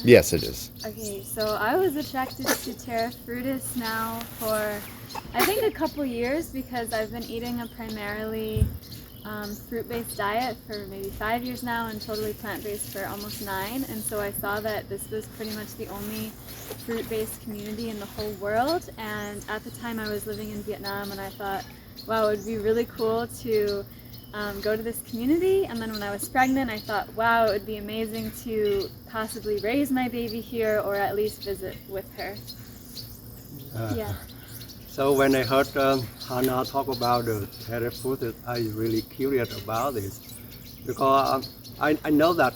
Yes, it is. Okay, so I was attracted to Terra Frutis now for I think a couple years because I've been eating a primarily fruit-based diet for maybe 5 years now and totally plant-based for almost 9. And so I saw that this was pretty much the only fruit-based community in the whole world. And at the time I was living in Vietnam and I thought, wow, it would be really cool to go to this community. And then when I was pregnant, I thought, wow, it would be amazing to possibly raise my baby here or at least visit with her. Yeah. So when I heard Hannah talk about the Terra Frutis, I really curious about this because I know that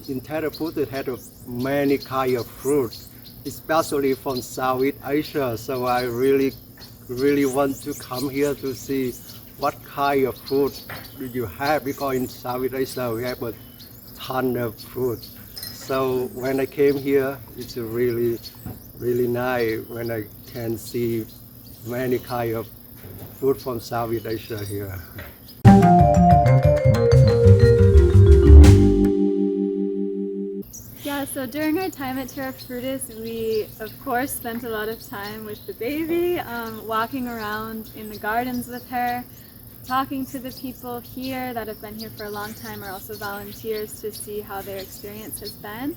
in Terra Frutis had many kind of fruit, especially from Southeast Asia. So I really want to come here to see what kind of fruit do you have, because in Southeast Asia we have a ton of fruit. So when I came here, it's really nice when I can see many kind of food from Southeast Asia here. Yeah, so during our time at Terra Frutis, we of course spent a lot of time with the baby, walking around in the gardens with her, talking to the people here that have been here for a long time or also volunteers to see how their experience has been.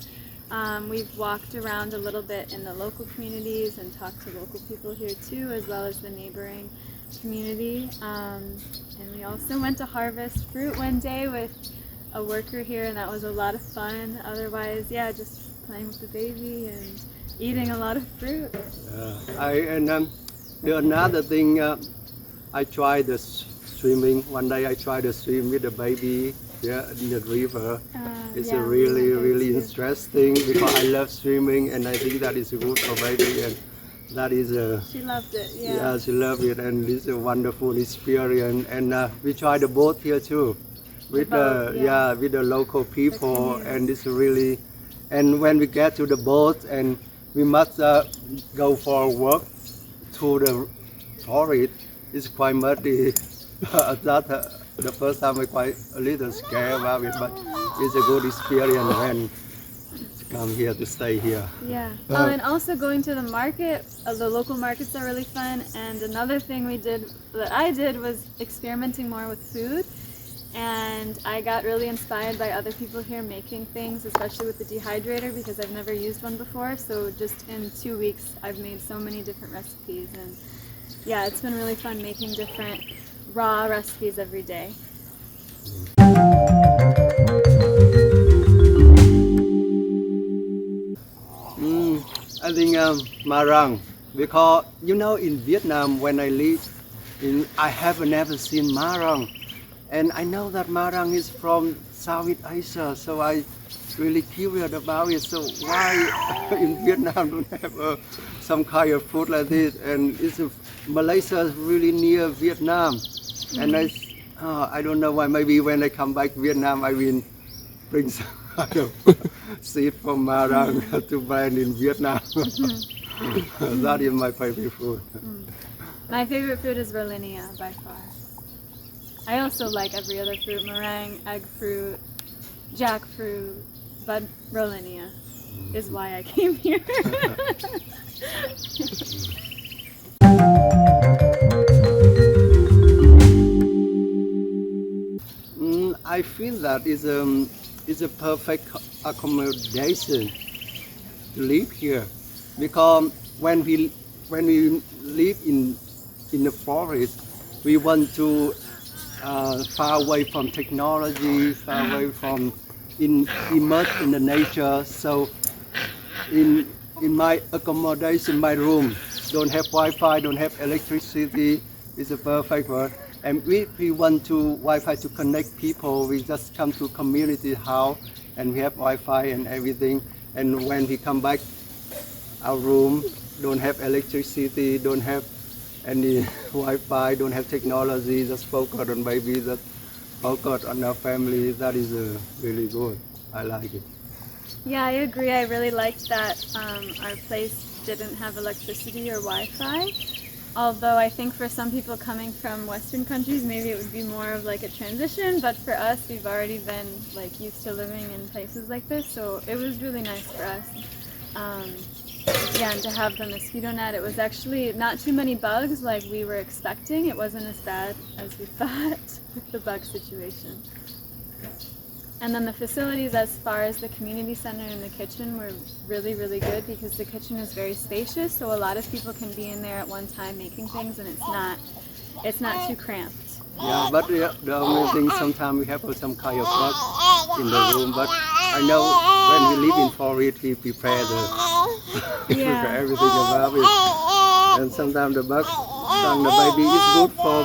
We've walked around a little bit in the local communities and talked to local people here too, as well as the neighboring community. And we also went to harvest fruit one day with a worker here, and that was a lot of fun. Otherwise, yeah, just playing with the baby and eating a lot of fruit. Another thing, I tried the swimming. One day I tried to swim with the baby here in the river. It's yeah, really interesting because I love swimming and I think that is good for baby, and that is she loved it. Yeah. Yeah, she loved it, and it's a wonderful experience. And we tried the boat here too, with with the local people, and it's really. And when we get to the boat, and we must go for a walk to the forest, it's quite muddy. The first time I quite a little scared about it, but it's a good experience when come here to stay here. Yeah. Oh, and also going to the market. The local markets are really fun. And another thing I did was experimenting more with food. And I got really inspired by other people here making things, especially with the dehydrator, because I've never used one before. So just in 2 weeks, I've made so many different recipes. And yeah, it's been really fun making different raw recipes every day. I think marang, because in Vietnam when I live, I have never seen marang, and I know that marang is from Southeast Asia, so I really curious about it. So why in Vietnam don't have some kind of food like this? And Malaysia is really near Vietnam, and I don't know why. Maybe when I come back to Vietnam, I will bring some kind of seed from marang to blend in Vietnam. That is my favorite food. My favorite food is Rollinia by far. I also like every other fruit: meringue, egg fruit, jackfruit, but Rollinia is why I came here. I feel that is a perfect accommodation to live here, because when we live in the forest, we want to far away from technology, far away from immersed in the nature. So in my accommodation, my room don't have Wi-Fi, don't have electricity. It's a perfect word. And if we want to Wi-Fi to connect people, we just come to community house and we have Wi-Fi and everything. And when we come back, our room don't have electricity, don't have any Wi-Fi, don't have technology, just focus on baby, just focus on our family. That is really good. I like it. Yeah, I agree. I really liked that our place didn't have electricity or Wi-Fi. Although I think for some people coming from Western countries, maybe it would be more of like a transition. But for us, we've already been like used to living in places like this, so it was really nice for us. Yeah, and to have the mosquito net, it was actually not too many bugs like we were expecting. It wasn't as bad as we thought with the bug situation. And then the facilities as far as the community center and the kitchen were really, really good because the kitchen is very spacious, so a lot of people can be in there at one time making things, and it's not too cramped. Yeah, but the only thing sometimes we have some kind of bug in the room. But I know when we live in forest, we prepare prepare everything about it. And sometimes the bug stung the baby is good for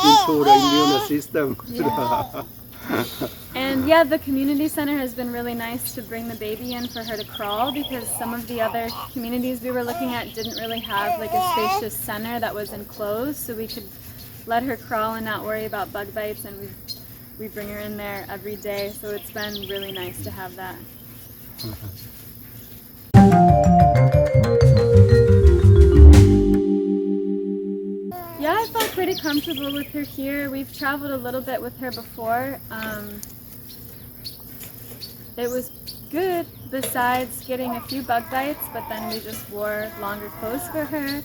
into the immune system. Yeah. And yeah, the community center has been really nice to bring the baby in for her to crawl, because some of the other communities we were looking at didn't really have like a spacious center that was enclosed, so we could let her crawl and not worry about bug bites, and we bring her in there every day, so it's been really nice to have that. Yeah, I felt pretty comfortable with her here. We've traveled a little bit with her before. It was good besides getting a few bug bites, but then we just wore longer clothes for her.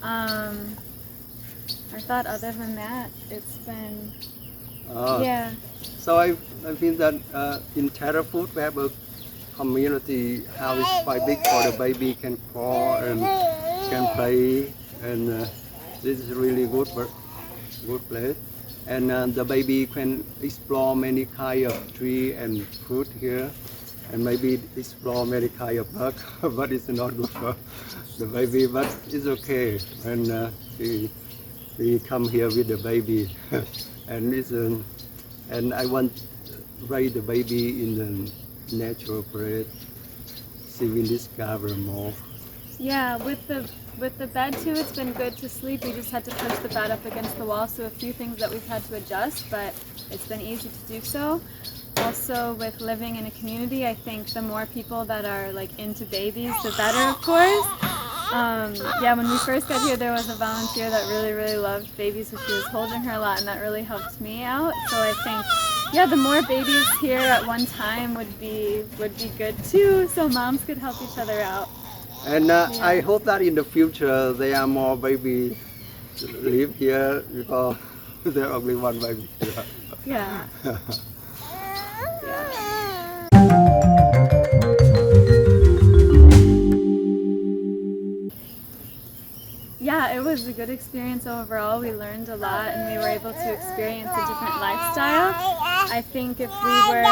I thought other than that, it's been, yeah. So I feel that in Terra Fruit we have a community house quite big for the baby can crawl and can play, and this is really good place. And the baby can explore many kind of tree and fruit here, and maybe explore many kind of bug, but it's not good for the baby. But it's okay when we come here with the baby, and and I want to raise the baby in the natural place, see we discover more. Yeah, with the bed too, it's been good to sleep. We just had to push the bed up against the wall, so a few things that we've had to adjust, but it's been easy to do so. Also, with living in a community, I think the more people that are like into babies, the better, of course. Yeah, when we first got here, there was a volunteer that really, really loved babies, so she was holding her a lot, and that really helped me out. So I think, yeah, the more babies here at one time would be good too, so moms could help each other out. And I hope that in the future there are more babies live here, because there are only one baby here. Yeah. Yeah, it was a good experience overall. We learned a lot, and we were able to experience a different lifestyle. I think if we were,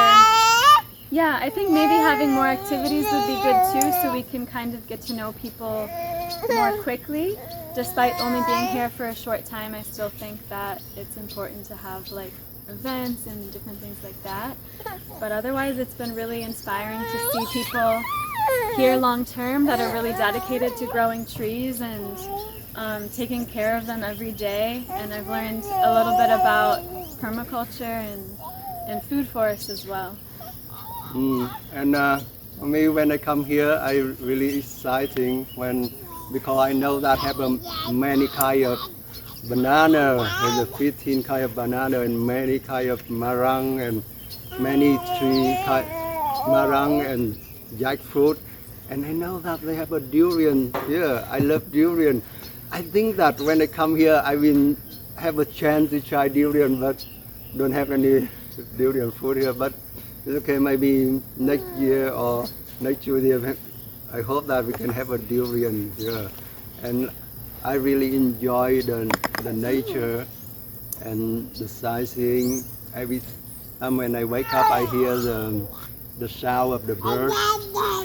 yeah, I think maybe having more activities would be good too, so we can kind of get to know people more quickly. Despite only being here for a short time, I still think that it's important to have like events and different things like that. But otherwise, it's been really inspiring to see people here long term that are really dedicated to growing trees and taking care of them every day. And I've learned a little bit about permaculture and food forests as well. And for me, when I come here, I really exciting because I know that have many kind of banana, and 15 kind of banana, and many kind of marang, and many tree kind marang and jackfruit. And I know that they have a durian here. I love durian. I think that when I come here, I will have a chance to try durian, but don't have any durian fruit here. But it's okay, maybe next year or next year, I hope that we can have a durian here. And I really enjoy the nature and the sightseeing. Every time when I wake up, I hear the sound of the birds.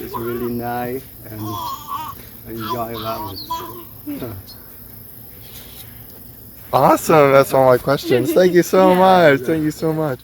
It's really nice, and I enjoy about it. Awesome. That's all my questions. Thank you so much. Thank you so much.